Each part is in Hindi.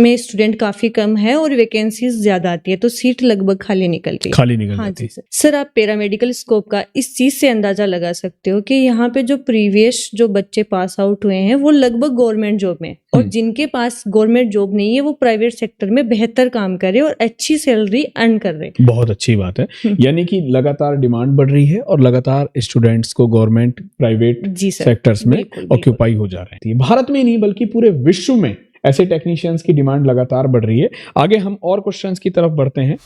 में स्टूडेंट काफी कम है और वैकेंसीज ज्यादा आती है, तो सीट लगभग खाली निकल रही है। हाँ जाती जी सर, आप पैरामेडिकल स्कोप का इस चीज से अंदाजा लगा सकते हो कि यहाँ पे जो प्रीवियस जो बच्चे पास आउट हुए हैं वो लगभग गवर्नमेंट जॉब में, और जिनके पास गवर्नमेंट जॉब नहीं है वो प्राइवेट सेक्टर में बेहतर काम कर रहे और अच्छी सैलरी अर्न कर रहे। बहुत अच्छी बात है। यानी कि लगातार डिमांड बढ़ रही है और लगातार स्टूडेंट्स को गवर्नमेंट प्राइवेट सेक्टर्स में ऑक्यूपाई हो जा रहे हैं। भारत में नहीं बल्कि पूरे विश्व में ऐसे टेक्नीशियंस की डिमांड लगातार बढ़ रही है। आगे हम और क्वेश्चंस की तरफ बढ़ते हैं।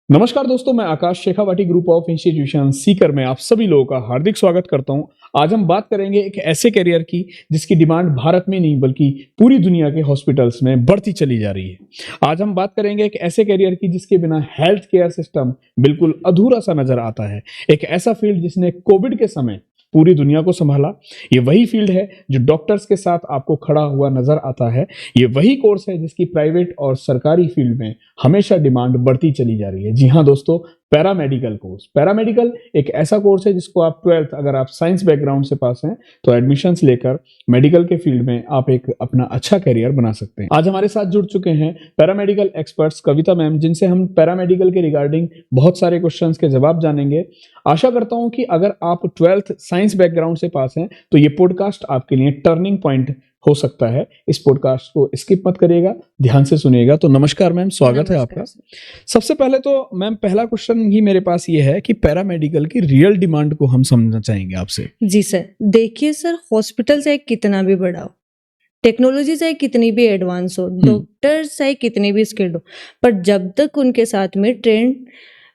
नमस्कार दोस्तों, मैं Akash Shekhawati group of institution Sikar में आप सभी लोगों का हार्दिक स्वागत करता हूं। आज हम बात करेंगे एक ऐसे करियर की जिसकी डिमांड भारत में नहीं बल्कि पूरी दुनिया के हॉस्पिटल्स में बढ़ती चली जा रही है। आज हम बात करेंगे एक ऐसे करियर की जिसके बिना हेल्थ केयर सिस्टम बिल्कुल अधूरा सा नजर आता है। एक ऐसा फील्ड जिसने कोविड के समय पूरी दुनिया को संभाला। ये वही फील्ड है जो डॉक्टर्स के साथ आपको खड़ा हुआ नजर आता है। ये वही कोर्स है जिसकी प्राइवेट और सरकारी फील्ड में हमेशा डिमांड बढ़ती चली जा रही है। जी हाँ दोस्तों, पैरामेडिकल कोर्स। पैरामेडिकल एक ऐसा कोर्स है जिसको आप 12th अगर आप साइंस बैकग्राउंड से पास हैं तो एडमिशंस लेकर मेडिकल के फील्ड में आप एक अपना अच्छा करियर बना सकते हैं। आज हमारे साथ जुड़ चुके हैं पैरामेडिकल एक्सपर्ट्स कविता मैम, जिनसे हम पैरामेडिकल के रिगार्डिंग बहुत सारे क्वेश्चंस के जवाब जानेंगे। आशा करता हूं कि अगर आप 12th साइंस बैकग्राउंड से पास हैं तो ये पॉडकास्ट आपके लिए टर्निंग पॉइंट हो सकता है। इस पॉडकास्ट को स्किप मत करिएगा, ध्यान से सुनिएगा। तो नमस्कार मैम, स्वागत है आपका। सबसे पहले तो मैम पहला क्वेश्चन ही मेरे पास ये है कि पैरामेडिकल की रियल डिमांड को हम समझना चाहेंगे आपसे। जी सर, देखिए सर, हॉस्पिटल चाहे कितना भी बड़ा हो, टेक्नोलॉजी चाहे कितनी भी एडवांस हो, डॉक्टर चाहे कितने भी स्किल्ड हो, पर जब तक उनके साथ में ट्रेंड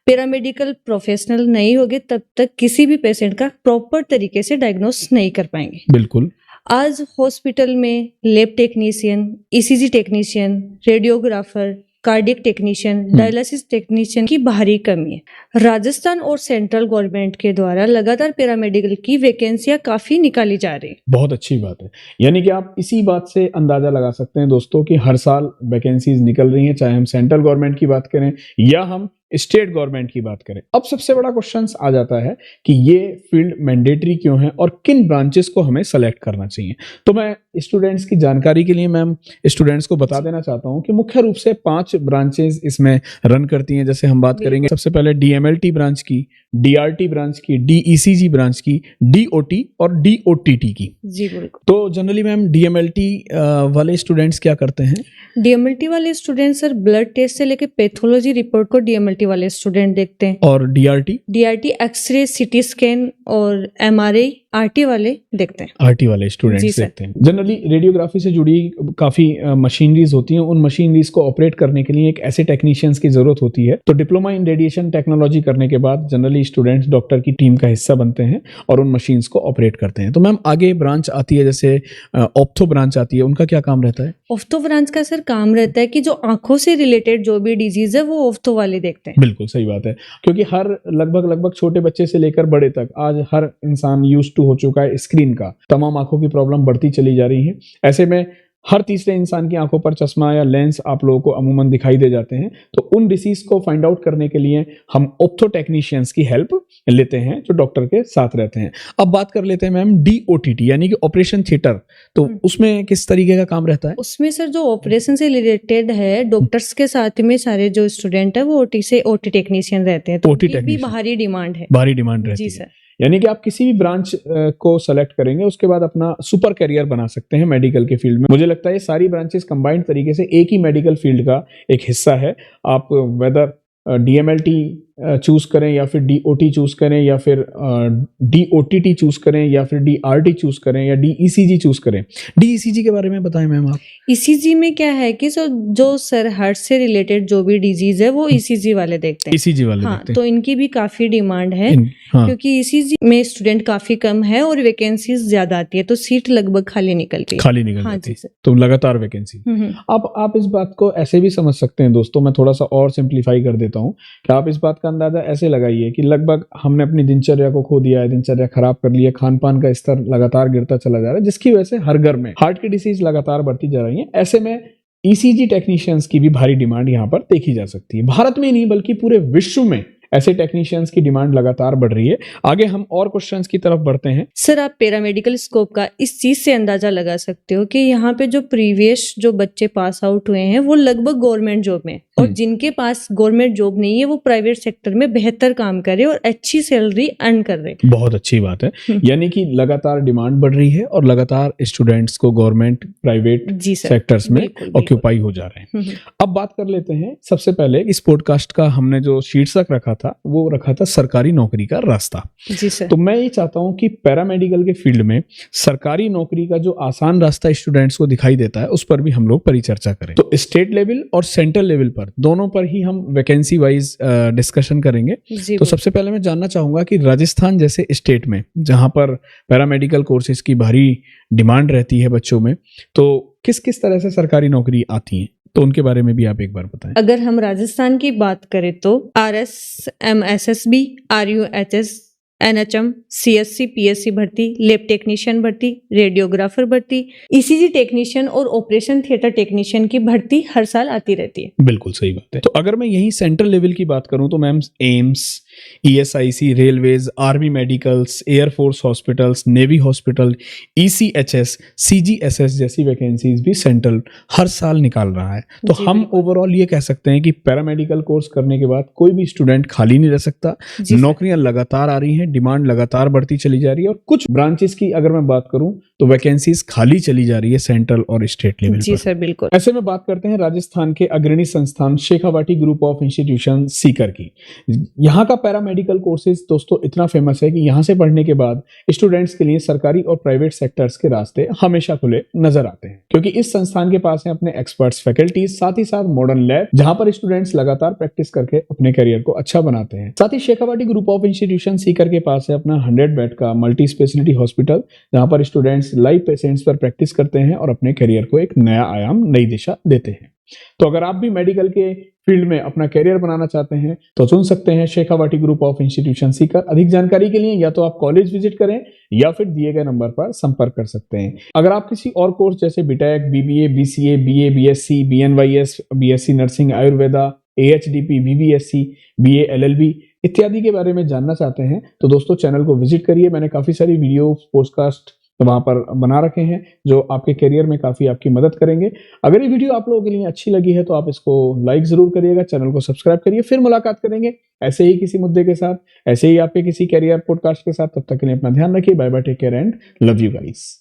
पैरामेडिकल प्रोफेशनल नहीं होंगे तब तक किसी भी पेशेंट का प्रॉपर तरीके से डायग्नोस नहीं कर पाएंगे। बिल्कुल। आज हॉस्पिटल में lab technician, ECG technician, radiographer, cardiac technician, dialysis technician की भारी कमी है। राजस्थान और सेंट्रल गवर्नमेंट के द्वारा लगातार पैरामेडिकल की वैकेंसियां काफी निकाली जा रही है। बहुत अच्छी बात है। यानी कि आप इसी बात से अंदाजा लगा सकते हैं दोस्तों कि हर साल वैकेंसीज निकल रही हैं, चाहे हम सेंट्रल गवर्नमेंट की बात करें या हम स्टेट गवर्नमेंट की बात करें। अब सबसे बड़ा क्वेश्चन आ जाता है कि ये फील्ड मैंडेटरी क्यों है और किन ब्रांचेस को हमें सेलेक्ट करना चाहिए। तो मैं स्टूडेंट्स की जानकारी के लिए मैम स्टूडेंट्स को बता देना चाहता हूं कि मुख्य रूप से 5 ब्रांचेस इसमें रन करती हैं। जैसे हम बात करेंगे सबसे पहले डीएमएलटी ब्रांच की, डीआरटी ब्रांच की, डीईसीजी ब्रांच की, डीओटी और डीओटीटी की। जी बिल्कुल। तो जनरली मैम डीएमएलटी वाले स्टूडेंट्स क्या करते हैं? डीएमएलटी वाले स्टूडेंट सर ब्लड टेस्ट से लेकर पैथोलॉजी रिपोर्ट को डीएमएलटी वाले स्टूडेंट देखते हैं। और DRT? DRT x ray, CT scan और एमआरआई, आरटी वाले देखते हैं। आरटी वाले स्टूडेंट्स देखते हैं। जनरली रेडियोग्राफी से जुड़ी काफी मशीनरीज होती हैं। उन मशीनरीज को ऑपरेट करने के लिए एक ऐसे टेक्नीशियंस की जरूरत होती है। तो डिप्लोमा इन रेडिएशन टेक्नोलॉजी करने के बाद जनरली स्टूडेंट्स डॉक्टर की टीम का हिस्सा बनते हैं और उन मशीन्स को ऑपरेट करते हैं। तो मैम आगे ब्रांच आती है, जैसे ऑप्थो ब्रांच आती है, उनका क्या काम रहता है? ऑप्थो ब्रांच का सर काम रहता है कि जो आंखों से रिलेटेड जो भी डिजीज है वो ऑप्थो वाले देखते हैं। बिल्कुल सही बात है, क्योंकि हर लगभग छोटे बच्चे से लेकर बड़े तक आज हर इंसान यूज्ड टू हो चुका है स्क्रीन का। तमाम आंखों की प्रॉब्लम बढ़ती चली जा रही है। ऐसे में हर तीसरे इंसान की आंखों पर चश्मा या लेंस आप लोगों को अमूमन दिखाई दे जाते हैं। तो उन डिसीज को फाइंड आउट करने के लिए हम ऑप्थो टेक्नीशियंस की हेल्प लेते हैं जो डॉक्टर के साथ रहते हैं। अब बात कर लेते हैं मैम डीओटीटी यानी कि ऑपरेशन थिएटर। तो उसमें किस तरीके का काम रहता है? उसमें सर जो ऑपरेशन से रिलेटेड है, डॉक्टर्स के साथ में सारे जो स्टूडेंट है वो ओटी टेक्नीशियन रहते हैं। तो ओटी भी भारी डिमांड है। भारी डिमांड रहती है। जी सर। यानी कि आप किसी भी ब्रांच को सेलेक्ट करेंगे, उसके बाद अपना सुपर करियर बना सकते हैं मेडिकल के फील्ड में। मुझे लगता है ये सारी ब्रांचेस कंबाइंड तरीके से एक ही मेडिकल फील्ड का एक हिस्सा है। आप वेदर डीएमएलटी चूज करें या फिर डीओटी चूज करें या फिर डीओटीटी चूज करें या फिर डीआरटी चूज करें या डीईसीजी चूज करें। डीईसीजी के बारे में बताएं मैम आप। ईसीजी में क्या है कि जो सर हार्ट से रिलेटेड जो भी डिजीज है वो ईसीजी वाले देखते हैं। ईसीजी वाले देखते हैं। तो इनकी भी काफी डिमांड है। क्योंकि ईसीजी में स्टूडेंट काफी कम है और वैकेंसीज ज्यादा आती है, तो सीट लगभग खाली निकल रही है। खाली निकल जाती है, तो लगातार वैकेंसी। अब आप इस बात को ऐसे भी समझ सकते हैं दोस्तों, मैं थोड़ा सा और सिंप्लीफाई कर देता हूँ कि आप इस बात का अंदाजा ऐसे लगाइए कि लगभग हमने अपनी दिनचर्या को खो दिया है, दिनचर्या खराब कर लिया, खान पान का स्तर लगातार गिरता चला जा रहा है, जिसकी वजह से हर घर में हार्ट की डिसीज लगातार बढ़ती जा रही है। ऐसे में ईसीजी टेक्नीशियंस की भी भारी डिमांड यहाँ पर देखी जा सकती है। भारत में नहीं बल्कि पूरे विश्व में ऐसे टेक्नीशियंस की डिमांड लगातार बढ़ रही है। आगे हम और क्वेश्चंस की तरफ बढ़ते हैं। सर, आप पैरामेडिकल स्कोप का इस चीज से अंदाजा लगा सकते हो कि यहाँ पे जो प्रीवियस जो बच्चे पास आउट हुए हैं वो लगभग गवर्नमेंट जॉब में, और जिनके पास गवर्नमेंट जॉब नहीं है वो प्राइवेट सेक्टर में बेहतर काम कर रहे और अच्छी सैलरी अर्न कर रहे। बहुत अच्छी बात है। यानी कि लगातार डिमांड बढ़ रही है और लगातार स्टूडेंट्स को गवर्नमेंट प्राइवेट जी सर, सेक्टर्स में बिल्कुल, ऑक्यूपाई हो जा रहे हैं। अब बात कर लेते हैं, सबसे पहले इस पॉडकास्ट का हमने जो शीर्षक रखा था वो रखा था सरकारी नौकरी का रास्ता। जी सर। तो मैं ये चाहता हूं कि पैरामेडिकल के फील्ड में सरकारी नौकरी का जो आसान रास्ता स्टूडेंट्स को दिखाई देता है उस पर भी हम लोग परिचर्चा करें। तो स्टेट लेवल और सेंट्रल लेवल पर दोनों पर ही हम वैकेंसी वाइज डिस्कशन करेंगे। तो सबसे पहले मैं जानना चाहूंगा कि राजस्थान जैसे स्टेट में जहां पर पैरामेडिकल कोर्सेज की भारी डिमांड रहती है बच्चों में, तो किस किस तरह से सरकारी नौकरी आती है, तो उनके बारे में भी आप एक बार बताएं। अगर हम राजस्थान की बात करें तो RSMSSB, RUHS, NHM, CSC, PSC भर्ती, लैब टेक्नीशियन भर्ती, रेडियोग्राफर भर्ती, ECG टेक्नीशियन और ऑपरेशन थिएटर टेक्नीशियन की भर्ती हर साल आती रहती है। बिल्कुल सही बात है। तो अगर मैं यही सेंट्रल लेवल की बात करूं तो ma'am AIIMS, ESIC, railways, army medicals, air force hospitals, navy hospital, ECHS, CGSS जैसी वैकेंसीज भी सेंट्रल हर साल निकाल रहा है। तो हम ओवरऑल ये कह सकते हैं कि पैरामेडिकल कोर्स करने के बाद कोई भी स्टूडेंट खाली नहीं रह सकता। नौकरियां लगातार आ रही हैं, डिमांड लगातार बढ़ती चली जा रही है, और कुछ ब्रांचेस की अगर मैं बात करूं तो वैकेंसीज खाली चली जा रही है सेंट्रल और स्टेट लेवल पर। जी सर, बिल्कुल। ऐसे में बात करते हैं राजस्थान के अग्रणी संस्थान Shekhawati group of institution Sikar की। यहाँ का पैरामेडिकल कोर्सेज दोस्तों इतना फेमस है कि यहाँ से पढ़ने के बाद स्टूडेंट्स के लिए सरकारी और प्राइवेट सेक्टर्स के रास्ते हमेशा खुले नजर आते हैं, क्योंकि इस संस्थान के पास है अपने एक्सपर्ट्स फैकल्टीज, साथ ही साथ मॉडर्न लैब, जहां पर स्टूडेंट्स लगातार प्रैक्टिस करके अपने करियर को अच्छा बनाते हैं। साथ ही Shekhawati group of institution Sikar के पास है अपना 100 बेड का मल्टी स्पेशलिटी हॉस्पिटल, जहां पर स्टूडेंट्स लाइव पेशेंट्स पर प्रैक्टिस करते हैं और अपने करियर को एक नया आयाम, नई दिशा देते हैं। तो अगर आप भी मेडिकल के फील्ड में अपना करियर बनाना चाहते हैं तो चुन सकते हैं Shekhawati group of institution Sikar. अधिक जानकारी के लिए या तो आप कॉलेज विजिट करें या फिर दिए गए नंबर पर संपर्क कर सकते हैं। अगर आप किसी और कोर्स जैसे BTech, BBA, BCA, BA, BSc, BNYS, BSc nursing, Ayurveda, AHDP, BBSc, BA, LLB इत्यादि के बारे में जानना चाहते हैं तो दोस्तों चैनल को विजिट करिए। मैंने काफी सारी वीडियो, पॉडकास्ट वहां पर बना रखे हैं जो आपके करियर में काफी आपकी मदद करेंगे। अगर ये वीडियो आप लोगों के लिए अच्छी लगी है तो आप इसको लाइक जरूर करिएगा, चैनल को सब्सक्राइब करिए। फिर मुलाकात करेंगे ऐसे ही किसी मुद्दे के साथ, ऐसे ही आपके किसी करियर पॉडकास्ट के साथ। तब तक के लिए अपना ध्यान रखिए। Bye bye, take care and love you guys.